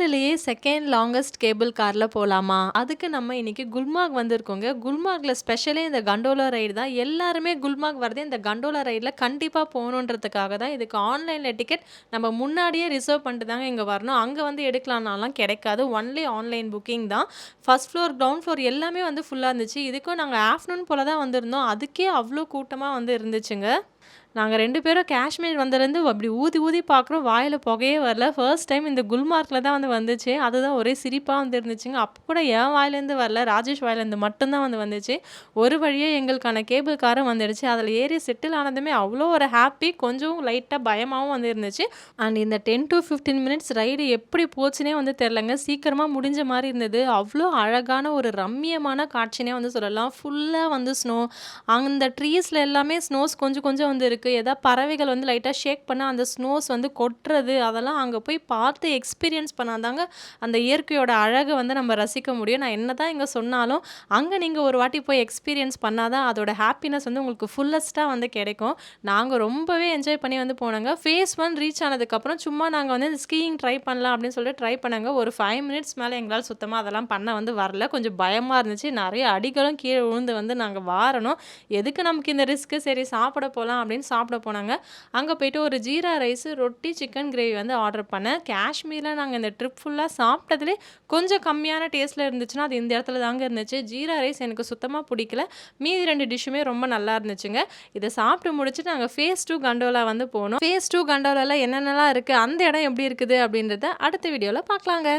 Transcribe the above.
வேர்ல்டுலேயே second longest cable காரில் போகலாமா? அதுக்கு நம்ம இன்னைக்கு குல்மார்க் வந்திருக்கோங்க. குல்மார்க்கில் ஸ்பெஷலே இந்த கண்டோலா ரைடு தான். எல்லாருமே குல்மார்க் வரதே இந்த கண்டோலா ரைடில் கண்டிப்பாக போகணுன்றதுக்காக தான். இதுக்கு ஆன்லைனில் டிக்கெட் நம்ம முன்னாடியே ரிசர்வ் பண்ணிட்டு தாங்க இங்கே வரணும். அங்கே வந்து எடுக்கலாம்னாலாம் கிடைக்காது. ஒன்லி ஆன்லைன் புக்கிங் தான். ஃபர்ஸ்ட் ஃப்ளோர், கிரவுண்ட் ஃப்ளோர் எல்லாமே வந்து ஃபுல்லாக இருந்துச்சு. இதுக்கும் நாங்கள் ஆஃப்டர்நூன் போல் தான் வந்திருந்தோம். அதுக்கே அவ்வளோ கூட்டமாக வந்து இருந்துச்சுங்க. நாங்க 2 பேரும் காஷ்மீர் வந்ததுலேருந்து அப்படி ஊதி ஊதி பார்க்குறோம். வாயில புகையே வரல. ஃபர்ஸ்ட் டைம் இந்த குல்மார்க்ல தான் வந்து வந்துச்சு. அதுதான் ஒரே சிரிப்பா வந்து இருந்துச்சுங்க. அப்போ கூட என் வாயிலேருந்து வரல. ராஜேஷ் வாயிலேருந்து மட்டும் தான் வந்து வந்துச்சு. ஒரு வழியா எங்களுக்கான கேபிள் காரும் வந்துடுச்சு. அதில் ஏறி செட்டில் ஆனதுமே அவ்வளோ ஒரு ஹாப்பி. கொஞ்சம் லைட்டா பயமாவும் வந்து இருந்துச்சு. அண்ட் இந்த 10 to 15 மினிட்ஸ் ரைடு எப்படி போச்சுன்னே வந்து தெரிலங்க. சீக்கிரமா முடிஞ்ச மாரி இருந்தது. அவ்வளோ அழகான ஒரு ரம்மியமான காட்சினே வந்து சொல்லலாம். ஃபுல்லா வந்து ஸ்னோ. அந்த ட்ரீஸ்ல எல்லாமே ஸ்னோஸ் கொஞ்சம் கொஞ்சம் வந்து இருக்கு. ஏதா பறவைகள் வந்து லைட்டா ஷேக் பண்ணா அந்த ஸ்னோஸ் வந்து கொட்டுறது, அதெல்லாம் அங்க போய் பார்த்து எக்ஸ்பீரியன்ஸ் பண்ணாதாங்க அந்த இயற்கையோட அழக வந்து நம்ம ரசிக்க முடியும். நான் என்னதான் இங்க சொன்னாலும், அங்க நீங்க ஒரு வாட்டி போய் எக்ஸ்பீரியன்ஸ் பண்ணா தான் அதோட ஹாப்பினஸ் வந்து உங்களுக்கு ஃபுல்லஸ்ட்டா வந்து கிடைக்கும். நாங்க ரொம்பவே என்ஜாய் பண்ணி வந்து போனோங்க. ஃபேஸ் 1 ரீச் ஆனதுக்கப்புறம் சும்மா நாங்க வந்து ஸ்கீயிங் ட்ரை பண்ணலாம் அப்படின்னு சொல்லிட்டு ட்ரை பண்ணாங்க. ஒரு 5 மினிட்ஸ் மேல எங்களால சுத்தமா அதெல்லாம் பண்ண வந்து வரல. கொஞ்சம் பயமா இருந்துச்சு. நெறைய அடிகளும் கீழ விழுந்து வந்து நாங்க வாரணும். எதுக்கு நமக்கு இந்த ரிஸ்க், சரி சாப்பிட போலாம் அப்படின்னு சாப்பிட போனாங்க. அங்க போயிட்டு ஒரு ஜீரா ரைஸ், ரொட்டி, சிக்கன் கிரேவி வந்து ஆர்டர் பண்ணேன். காஷ்மீர்ல நாங்க இந்த ட்ரிப் ஃபுல்லா சாப்பிட்டதுலே கொஞ்சம் கம்மியான டேஸ்ட்ல இருந்துச்சுன்னா, அது இந்த இடத்துல தாங்க இருந்துச்சு. ஜீரா ரைஸ் எனக்கு சுத்தமா பிடிக்கல. மீதி 2 டிஷ்ஷுமே ரொம்ப நல்லா இருந்துச்சுங்க. இத சாப்பிட்டு முடிச்சுட்டு நாங்க ஃபேஸ் 2 கண்டோலா வந்து போனோம். ஃபேஸ் 2 கண்டோலால என்னென்னலாம் இருக்கு, அந்த இடம் எப்படி இருக்குது அப்படின்றத அடுத்த வீடியோல பார்க்கலாங்க.